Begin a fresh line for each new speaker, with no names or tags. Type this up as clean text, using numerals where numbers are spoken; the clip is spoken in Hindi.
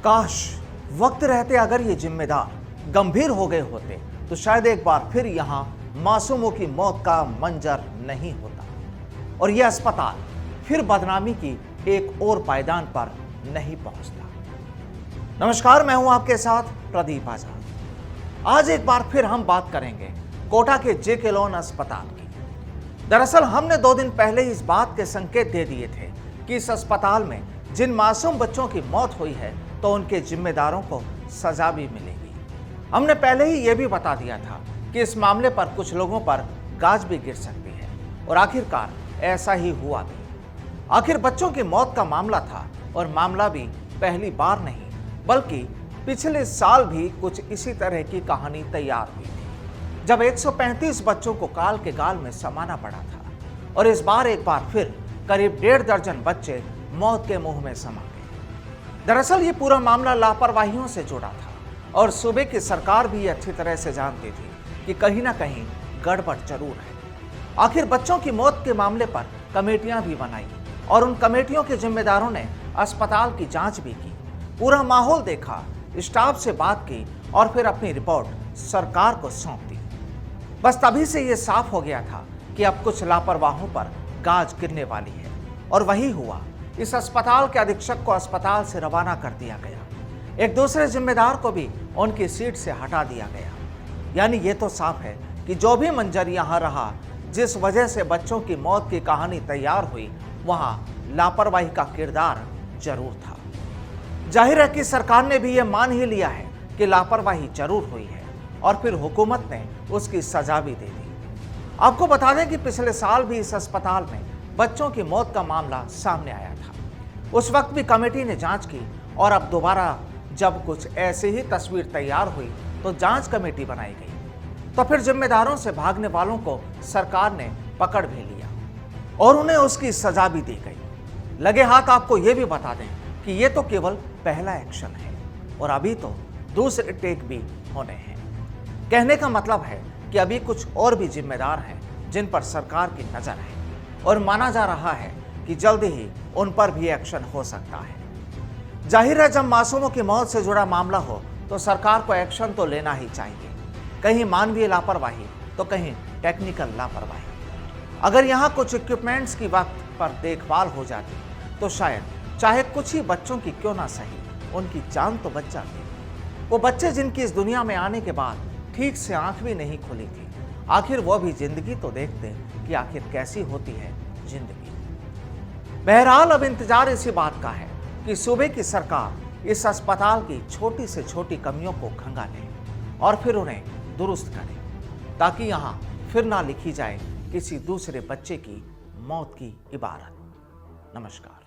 काश वक्त रहते अगर ये जिम्मेदार गंभीर हो गए होते तो शायद एक बार फिर यहाँ मासूमों की मौत का मंजर नहीं होता और यह अस्पताल फिर बदनामी की एक और पायदान पर नहीं पहुंचता। नमस्कार, मैं हूं आपके साथ प्रदीप आजाद। आज एक बार फिर हम बात करेंगे कोटा के जेके लोन अस्पताल की। दरअसल हमने 2 दिन पहले इस बात के संकेत दे दिए थे कि इस अस्पताल में जिन मासूम बच्चों की मौत हुई है तो उनके जिम्मेदारों को सजा भी मिलेगी। हमने पहले ही यह भी बता दिया था कि इस मामले पर कुछ लोगों पर गाज भी गिर सकती है और आखिरकार ऐसा ही हुआ भी। आखिर बच्चों की मौत का मामला था और मामला भी पहली बार नहीं बल्कि पिछले साल भी कुछ इसी तरह की कहानी तैयार हुई थी, जब 135 बच्चों को काल के गाल में समाना पड़ा था और इस बार एक बार फिर करीब 1.5 दर्जन बच्चे मौत के मुंह में समा गए। दरअसल ये पूरा मामला लापरवाहियों से जुड़ा था और सूबे की सरकार भी अच्छी तरह से जानती थी कि कहीं ना कहीं गड़बड़ जरूर है। आखिर बच्चों की मौत के मामले पर कमेटियां भी बनाई और उन कमेटियों के जिम्मेदारों ने अस्पताल की जांच भी की, पूरा माहौल देखा, स्टाफ से बात की और फिर अपनी रिपोर्ट सरकार को सौंप दी। बस तभी से यह साफ हो गया था कि अब कुछ लापरवाहों पर गाज गिरने वाली है और वही हुआ। इस अस्पताल के अधीक्षक को अस्पताल से रवाना कर दिया गया, एक दूसरे जिम्मेदार को भी उनकी सीट से हटा दिया गया। यानी ये तो साफ है कि जो भी मंजर यहाँ रहा, जिस वजह से बच्चों की मौत की कहानी तैयार हुई, वहां लापरवाही का किरदार जरूर था। जाहिर है कि सरकार ने भी यह मान ही लिया है कि लापरवाही जरूर हुई है और फिर हुकूमत ने उसकी सजा भी दे दी। आपको बता दें कि पिछले साल भी इस अस्पताल में बच्चों की मौत का मामला सामने आया था। उस वक्त भी कमेटी ने जांच की और अब दोबारा जब कुछ ऐसी ही तस्वीर तैयार हुई तो जांच कमेटी बनाई गई। तो फिर जिम्मेदारों से भागने वालों को सरकार ने पकड़ भी लिया और उन्हें उसकी सजा भी दी गई। लगे हाथ आपको यह भी बता दें कि यह तो केवल पहला एक्शन है और अभी तो दूसरे टेक भी होने हैं। कहने का मतलब है कि अभी कुछ और भी जिम्मेदार हैं जिन पर सरकार की नजर है और माना जा रहा है कि जल्दी ही उन पर भी एक्शन हो सकता है। जाहिर है, जब मासूमों की मौत से जुड़ा मामला हो तो सरकार को एक्शन तो लेना ही चाहिए, कहीं मानवीय लापरवाही तो कहीं टेक्निकल लापरवाही। अगर यहाँ कुछ इक्विपमेंट्स की वक्त पर देखभाल हो जाती तो शायद चाहे कुछ ही बच्चों की क्यों ना सही, उनकी जान तो बच जाती। वो बच्चे जिनकी इस दुनिया में आने के बाद ठीक से आंख भी नहीं खुली थी, आखिर वो भी जिंदगी तो देखते कि आखिर कैसी होती है जिंदगी। बहरहाल अब इंतजार इसी बात का है कि सूबे की सरकार इस अस्पताल की छोटी से छोटी कमियों को खंगाले और फिर उन्हें दुरुस्त करे, ताकि यहाँ फिर ना लिखी जाए किसी दूसरे बच्चे की मौत की इबारत। नमस्कार।